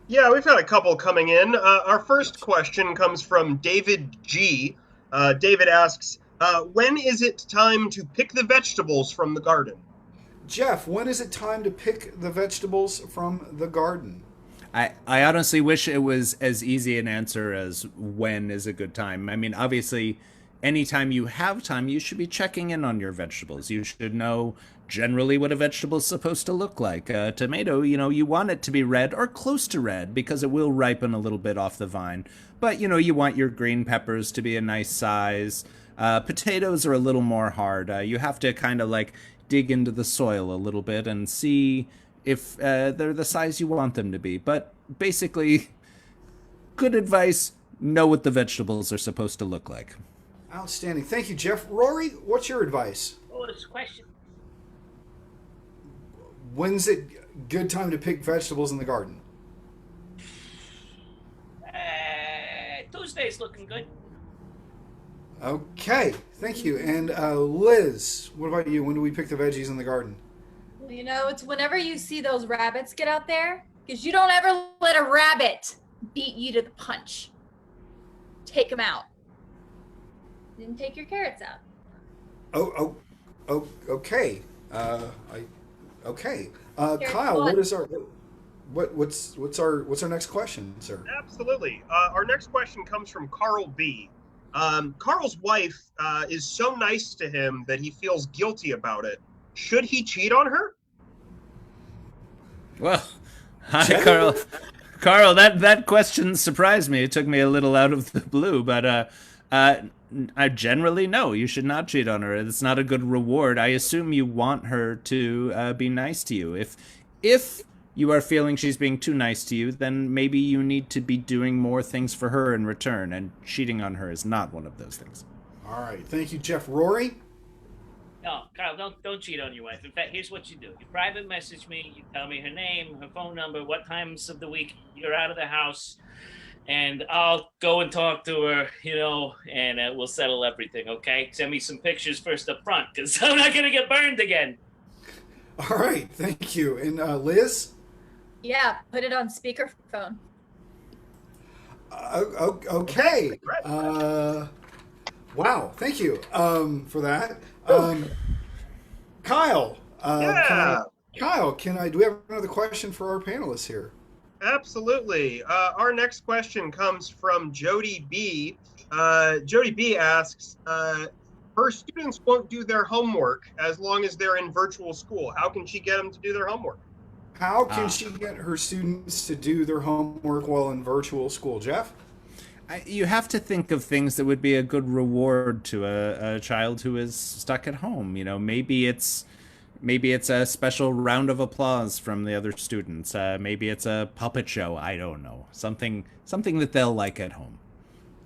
Yeah, we've got a couple coming in. Our first question comes from David G. David asks, when is it time to pick the vegetables from the garden? Jeff, when is it time to pick the vegetables from the garden? I honestly wish it was as easy an answer as when is a good time. I mean, obviously, anytime you have time, you should be checking in on your vegetables. You should know generally what a vegetable is supposed to look like. A tomato, you want it to be red or close to red because it will ripen a little bit off the vine. But, you want your green peppers to be a nice size. Potatoes are a little more hard. You have to kind of dig into the soil a little bit and see if they're the size you want them to be. But basically, good advice, know what the vegetables are supposed to look like. Outstanding. Thank you, Jeff. Rory, what's your advice? What was the question? When's it good time to pick vegetables in the garden? Tuesday's looking good. Okay, thank you. And Liz, what about you? When do we pick the veggies in the garden? Well, it's whenever you see those rabbits get out there, because you don't ever let a rabbit beat you to the punch. Take them out. Then take your carrots out. Okay. Okay. Here's Kyle, one. what's our next question, sir? Absolutely. Our next question comes from Carl B. Carl's wife is so nice to him that he feels guilty about it. Should he cheat on her? Well, hi, Carl. Carl, that question surprised me. It took me a little out of the blue, but I generally no. You should not cheat on her. It's not a good reward. I assume you want her to be nice to you. If you are feeling she's being too nice to you, then maybe you need to be doing more things for her in return. And cheating on her is not one of those things. All right. Thank you, Jeff. Rory? No, Carl, don't cheat on your wife. In fact, here's what you do. You private message me, you tell me her name, her phone number, what times of the week you're out of the house, and I'll go and talk to her, and we'll settle everything, okay? Send me some pictures first up front, because I'm not going to get burned again. All right. Thank you. And Liz? Yeah, put it on speakerphone. Okay. Wow. Thank you for that. Kyle. Yeah. Do we have another question for our panelists here? Absolutely. Our next question comes from Jody B. Jody B asks, her students won't do their homework as long as they're in virtual school. How can she get them to do their homework? How can she get her students to do their homework while in virtual school, Jeff? You have to think of things that would be a good reward to a child who is stuck at home. Maybe it's a special round of applause from the other students. Maybe it's a puppet show. I don't know. Something that they'll like at home.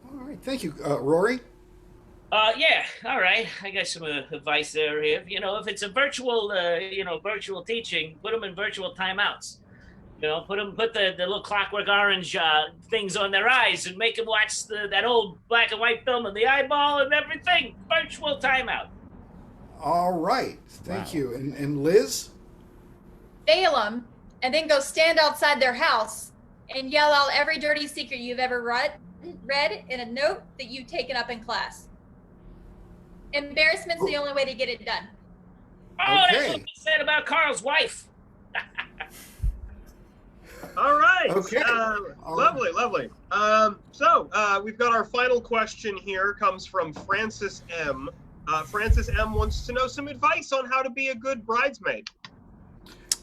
All right. Thank you, Rory. Yeah, all right. I got some advice there. If it's a virtual, virtual teaching, put them in virtual timeouts. Put the little Clockwork Orange things on their eyes and make them watch that old black and white film and the eyeball and everything. Virtual timeout. All right. Thank you. And Liz? Fail them, and then go stand outside their house and yell out every dirty secret you've ever read in a note that you've taken up in class. Embarrassment's the only way to get it done. Oh, Okay. that's what you said about Carl's wife. All right. Okay. Lovely. So we've got our final question here. Comes from Francis M. Francis M. wants to know some advice on how to be a good bridesmaid.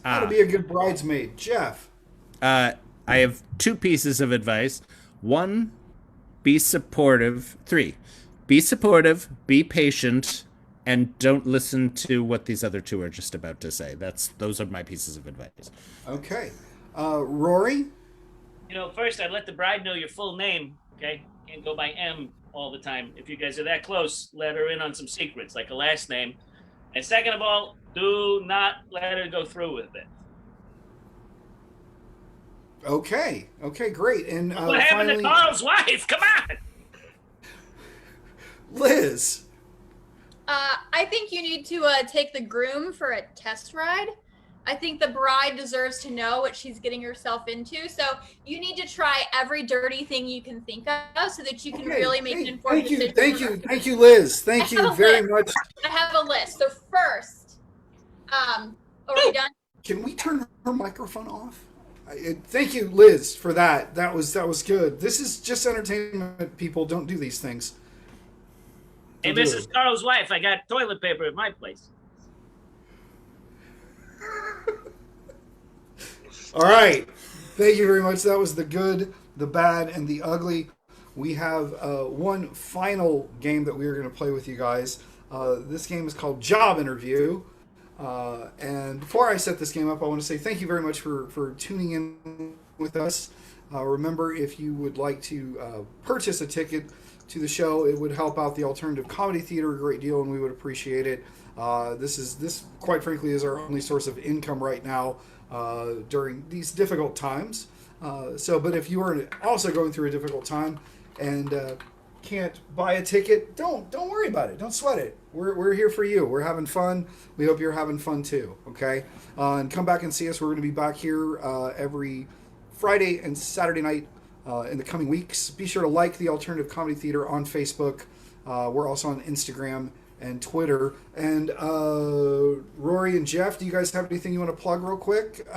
How to be a good bridesmaid, Jeff? I have two pieces of advice. One, be supportive. 3, be supportive, be patient, and don't listen to what these other two are just about to say. Those are my pieces of advice. Okay. Rory? First I'd let the bride know your full name, okay? Can't go by M all the time. If you guys are that close, let her in on some secrets, like a last name. And second of all, do not let her go through with it. Okay, great. And What happened to Carl's wife? Come on! Liz? I think you need to take the groom for a test ride. I think the bride deserves to know what she's getting herself into. So you need to try every dirty thing you can think of so that you can really make an informed decision. Thank you, Liz. Thank you very much. I have a list. So first, are we done? Can we turn her microphone off? Thank you, Liz, for that. That was good. This is just entertainment, people. Don't do these things. Hey, Mrs. Carl's wife, I got toilet paper at my place. All right. Thank you very much. That was the good, the bad, and the ugly. We have one final game that we are going to play with you guys. This game is called Job Interview. And before I set this game up, I want to say thank you very much for tuning in with us. Remember, if you would like to purchase a ticket to the show, it would help out the Alternative Comedy Theater a great deal, and we would appreciate it. This quite frankly is our only source of income right now during these difficult times. But if you are also going through a difficult time and can't buy a ticket, don't worry about it. Don't sweat it. We're here for you. We're having fun. We hope you're having fun too. Okay, and come back and see us. We're going to be back here every Friday and Saturday night in the coming weeks. Be sure to like the Alternative Comedy Theater on Facebook. We're also on Instagram and Twitter. And Rory and Jeff, do you guys have anything you want to plug real quick?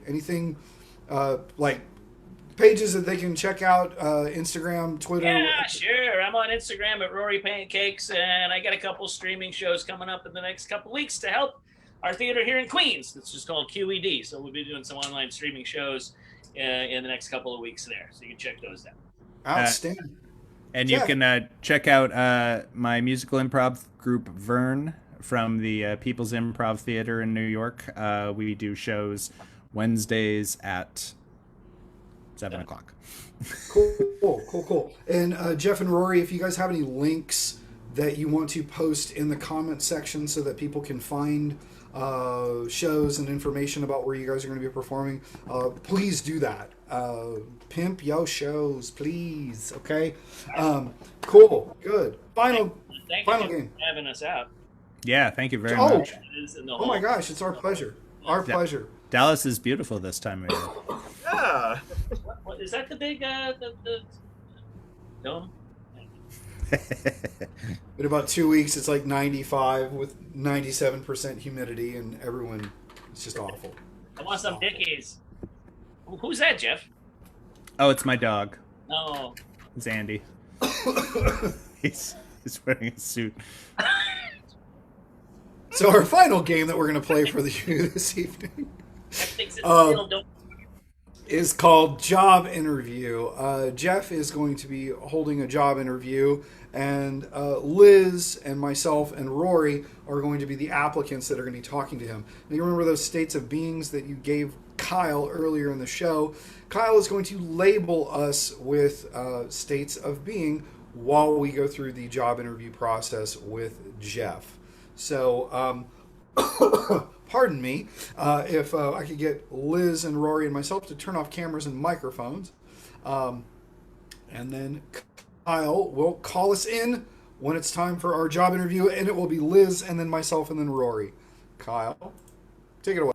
Anything like pages that they can check out? Instagram, Twitter? Yeah, sure. I'm on Instagram at Rory Pancakes, and I got a couple streaming shows coming up in the next couple weeks to help our theater here in Queens. It's just called QED. So we'll be doing some online streaming shows in the next couple of weeks there. So you can check those out. Outstanding. And Jeff. you can check out my musical improv group, Vern, from the People's Improv Theater in New York. We do shows Wednesdays at 7 o'clock. Cool. And Jeff and Rory, if you guys have any links that you want to post in the comment section so that people can find shows and information about where you guys are going to be performing, please do that. Pimp yo shows, please. Okay. Cool. Good. Final Thank final you game. for having us out. Yeah, thank you very much. Oh my gosh, it's our pleasure. Our pleasure. Dallas is beautiful this time of year. Yeah. What, is that the big the dome? In about 2 weeks, it's like 95 with 97% humidity, and everyone, it's just awful. I want some dickies. Who's that, Jeff? Oh, it's my dog. Oh. It's Andy. He's wearing a suit. So our final game that we're going to play for you this evening is called Job Interview. Jeff is going to be holding a job interview, and Liz and myself and Rory are going to be the applicants that are going to be talking to him. Now, you remember those states of beings that you gave Kyle earlier in the show? Kyle is going to label us with states of being while we go through the job interview process with Jeff. So, pardon me, if I could get Liz and Rory and myself to turn off cameras and microphones. And then Kyle will call us in when it's time for our job interview, and it will be Liz and then myself and then Rory. Kyle, take it away.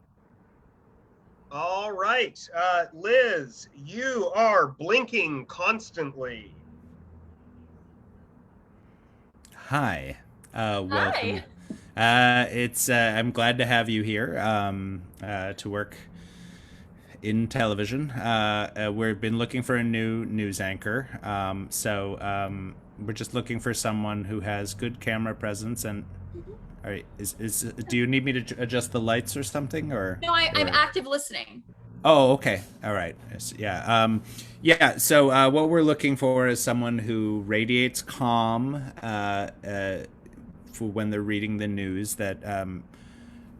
All right. Liz, you are blinking constantly. Hi. Welcome. I'm glad to have you here to work in television. We've been looking for a new news anchor. We're just looking for someone who has good camera presence. And all right, do you need me to adjust the lights or something? Or No, I'm active listening. Oh, okay. All right. Yeah. So what we're looking for is someone who radiates calm for when they're reading the news. That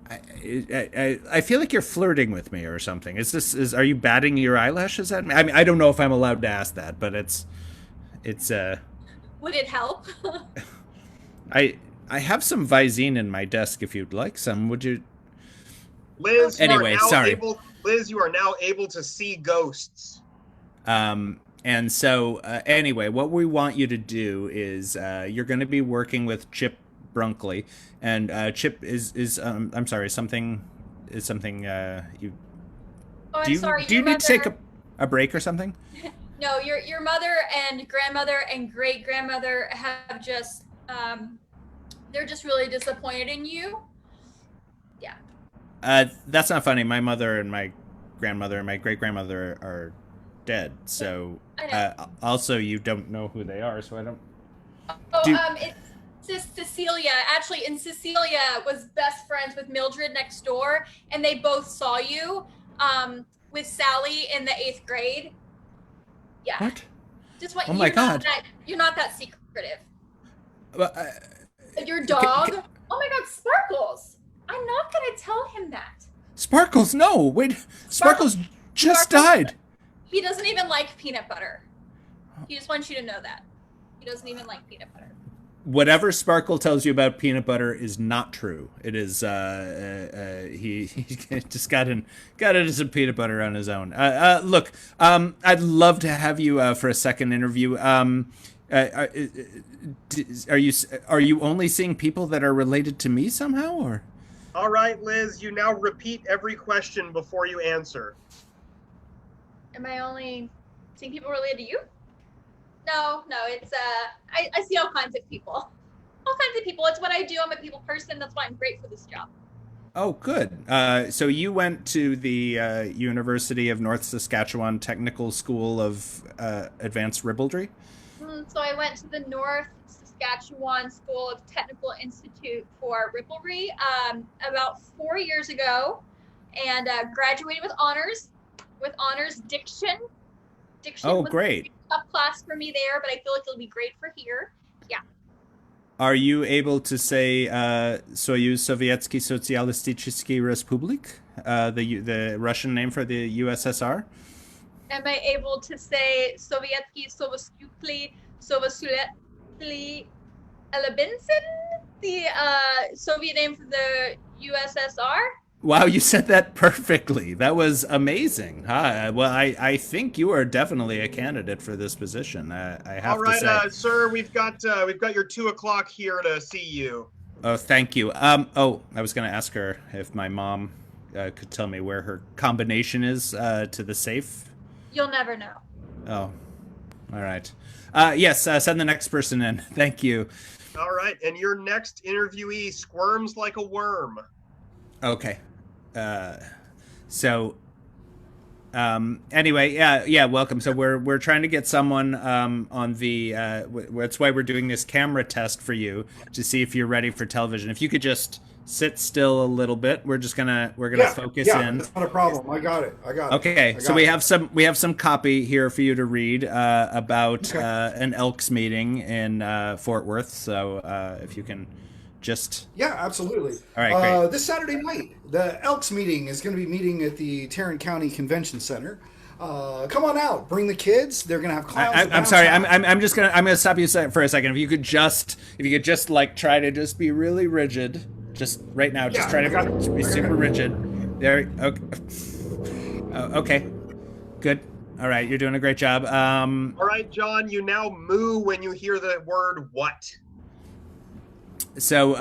I feel like you're flirting with me or something. Are you batting your eyelashes at me? I mean, I don't know if I'm allowed to ask that, but it's. Would it help? I have some Visine in my desk. If you'd like some, would you? Liz, Anyway, sorry. Liz, you are now able to see ghosts. And so, anyway, what we want you to do is you're going to be working with Chip Brunkley, and Chip is I'm sorry, something you. Oh, Do you sorry. do you need to take a break or something? No, your mother and grandmother and great grandmother have just they're just really disappointed in you. Yeah. That's not funny. My mother and my grandmother and my great grandmother are dead. So also you don't know who they are, so I don't. It's Cecilia. Actually, and Cecilia was best friends with Mildred next door, and they both saw you with Sally in the 8th grade. Yeah. What? Just want Oh my God. You're not that secretive. Well, Your dog. Oh my God, Sparkles. I'm not gonna tell him that. Sparkles, no, wait. Sparkles just died. He doesn't even like peanut butter. He just wants you to know that. He doesn't even like peanut butter. Whatever Sparkle tells you about peanut butter is not true. It is he just got into some peanut butter on his own. Look, I'd love to have you for a second interview. Are you only seeing people that are related to me somehow, or? All right, Liz, you now repeat every question before you answer. Am I only seeing people related to you? No, it's I see all kinds of people. all kinds of people. It's what I do. I'm a people person. That's why I'm great for this job. Oh, good. So you went to the University of North Saskatchewan Technical School of Advanced Ribaldry? So I went to the North Saskatchewan School of Technical Institute for Ribaldry about 4 years ago, and graduated with honors diction. Oh, was great. a tough class for me there, but I feel like it'll be great for here. Yeah. Are you able to say Soyuz Sovietsky Sotsialistichny Respublik, the Russian name for the USSR? Am I able to say Sovietsky Sovoskukli Sovosuletli Elebinsin, the Soviet name for the USSR? Wow, you said that perfectly. That was amazing. Well, I think you are definitely a candidate for this position. I have to say. All right, sir, we've got your 2 o'clock here to see you. Oh, thank you. I was going to ask her if my mom could tell me where her combination is to the safe. You'll never know. Oh, all right. Yes, send the next person in. Thank you. All right, and your next interviewee squirms like a worm. Okay. Anyway, yeah, welcome. So we're trying to get someone on the that's why we're doing this camera test for you to see if you're ready for television. If you could just sit still a little bit, we're gonna focus in. That's not a problem. I got it. Okay, so we have some copy here for you to read about an Elks meeting in Fort Worth. So if you can just... Yeah, absolutely. All right, great. This Saturday night, the Elks meeting is going to be meeting at the Tarrant County Convention Center. Come on out. Bring the kids. They're going to have clowns. I'm sorry. I'm just gonna stop you for a second. If you could just like try to just be really rigid, just right now. Just try to be super rigid. There. Okay. Okay. Good. All right. You're doing a great job. All right, John. You now moo when you hear the word what. So,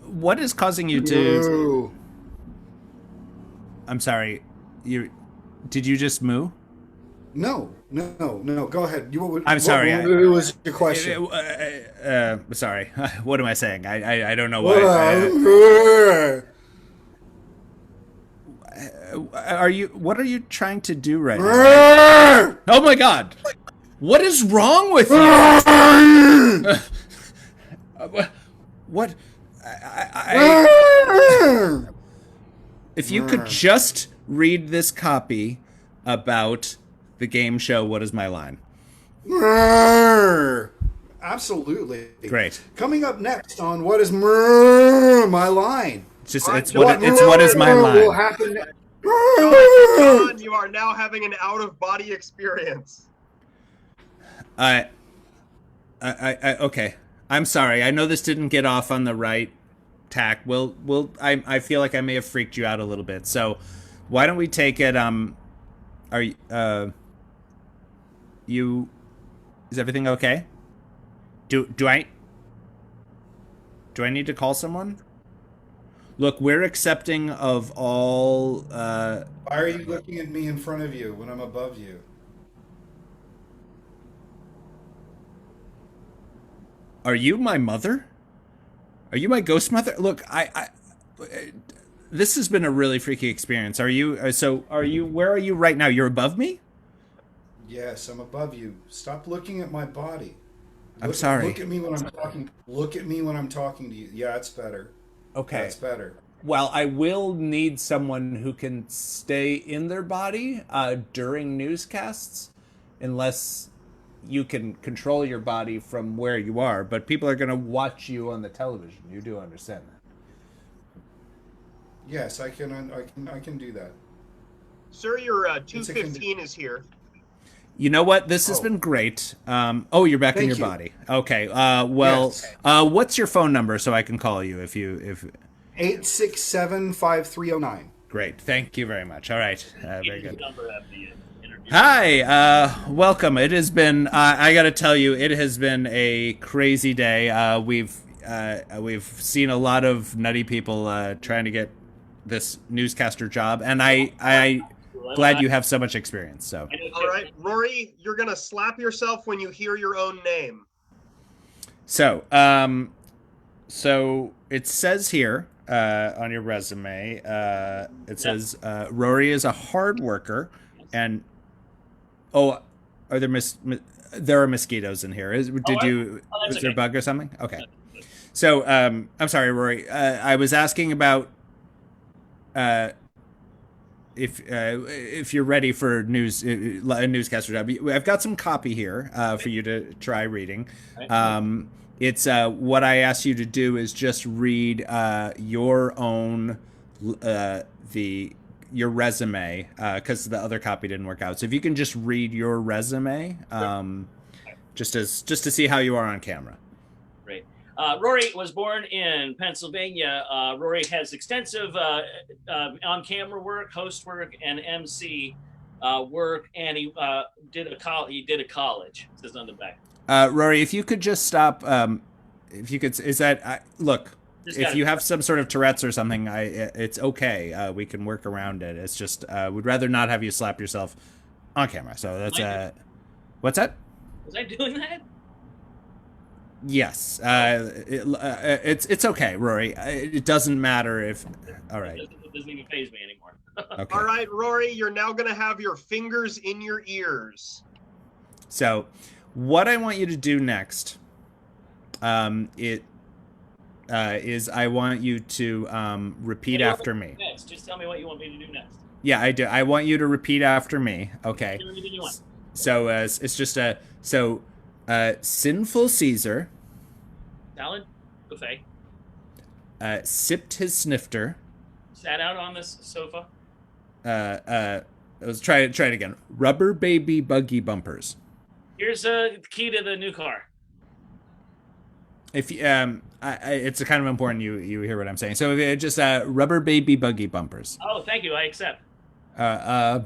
what is causing you to? Moo. I'm sorry. Did you just moo? No. Go ahead. I'm sorry. What was your question? Sorry. What am I saying? I don't know why. What are you trying to do right now? Oh my God! What is wrong with you? What? If you could just read this copy about the game show, What Is My Line? Absolutely. Great. Coming up next on What Is My Line? It's What Is My Line? Will happen. John, you are now having an out-of-body experience. Okay. I'm sorry. I know this didn't get off on the right tack. I feel like I may have freaked you out a little bit. So, why don't we take it? Is everything okay? Do I need to call someone? Look, we're accepting of all. Why are you looking at me in front of you when I'm above you? Are you my mother? Are you my ghost mother? Look, this has been a really freaky experience. Are you? Where are you right now? You're above me? Yes, I'm above you. Stop looking at my body. I'm sorry. Look at me when I'm talking. Look at me when I'm talking to you. Yeah, it's better. Okay. That's better. Well, I will need someone who can stay in their body during newscasts, unless you can control your body from where you are. But people are going to watch you on the television. You do understand that? Yes, I can do that. Sir, your 215 is here. You know what? This has been great. You're back in your body. Okay. Yes. What's your phone number so I can call you if 867-5309. Great. Thank you very much. All right. Very good. Hi. Welcome. It has been. I got to tell you, it has been a crazy day. We've seen a lot of nutty people trying to get this newscaster job, and I glad you have so much experience. So. All right, Rory, you're gonna slap yourself when you hear your own name. So it says here on your resume, it says Rory is a hard worker, and are there are mosquitoes in here? Was that's there a okay. bug or something? Okay. So I'm sorry, Rory. I was asking about if you're ready for a newscaster job. I've got some copy here for you to try reading. It's what I asked you to do is just read your own your resume because the other copy didn't work out. So if you can just read your resume, just to see how you are on camera. Great. Rory was born in Pennsylvania. Rory has extensive on-camera work, host work, and MC work, and he did a college. It says on the back. Rory, if you could just stop, if you could, is that look? If you have some sort of Tourette's or something, it's okay. We can work around it. It's just we'd rather not have you slap yourself on camera. So that's what's that? Was I doing that? Yes. It's okay, Rory. It doesn't matter if. All right. It doesn't even faze me anymore. Okay. All right, Rory, you're now going to have your fingers in your ears. So, what I want you to do next, is I want you to repeat after me. Next, just tell me what you want me to do next. Yeah, I do. I want you to repeat after me. Okay. Do anything you want. So it's just sinful Caesar. Salad, buffet. Sipped his snifter. Sat out on this sofa. Let's try it again. Rubber baby buggy bumpers. Here's the key to the new car. If it's kind of important you hear what I'm saying. So just rubber baby buggy bumpers. Oh, thank you. I accept. All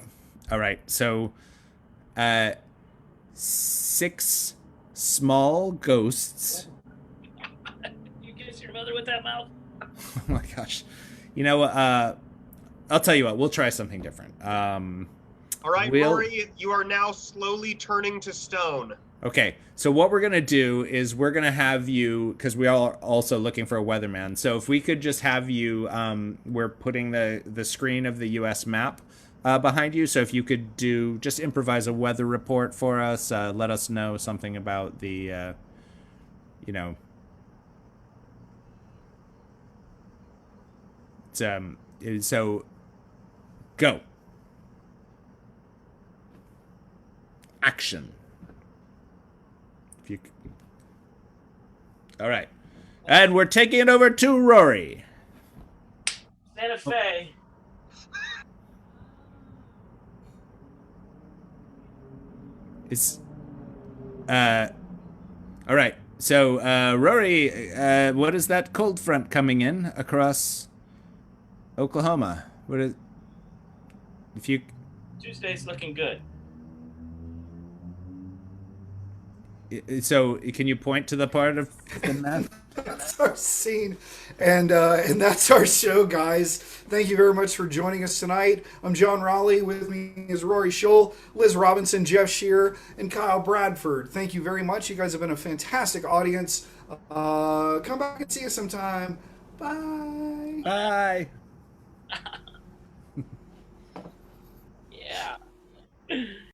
right. So 6 small ghosts. You kiss your mother with that mouth? Oh my gosh. You know, I'll tell you what. We'll try something different. All right, Rory, you are now slowly turning to stone. Okay, so what we're going to do is we're going to have you, because we are also looking for a weatherman. So if we could just have you, we're putting the screen of the U.S. map behind you. So if you could just improvise a weather report for us, let us know something about the, so go. Action. All right. And we're taking it over to Rory. Santa Fe. All right. So, Rory, what is that cold front coming in across Oklahoma? Tuesday's looking good. So, can you point to the part of the map? That's our scene, and that's our show, guys. Thank you very much for joining us tonight. I'm John Raleigh. With me is Rory Scholl, Liz Robinson, Jeff Shearer, and Kyle Bradford. Thank you very much. You guys have been a fantastic audience. Come back and see us sometime. Bye. Bye. Yeah.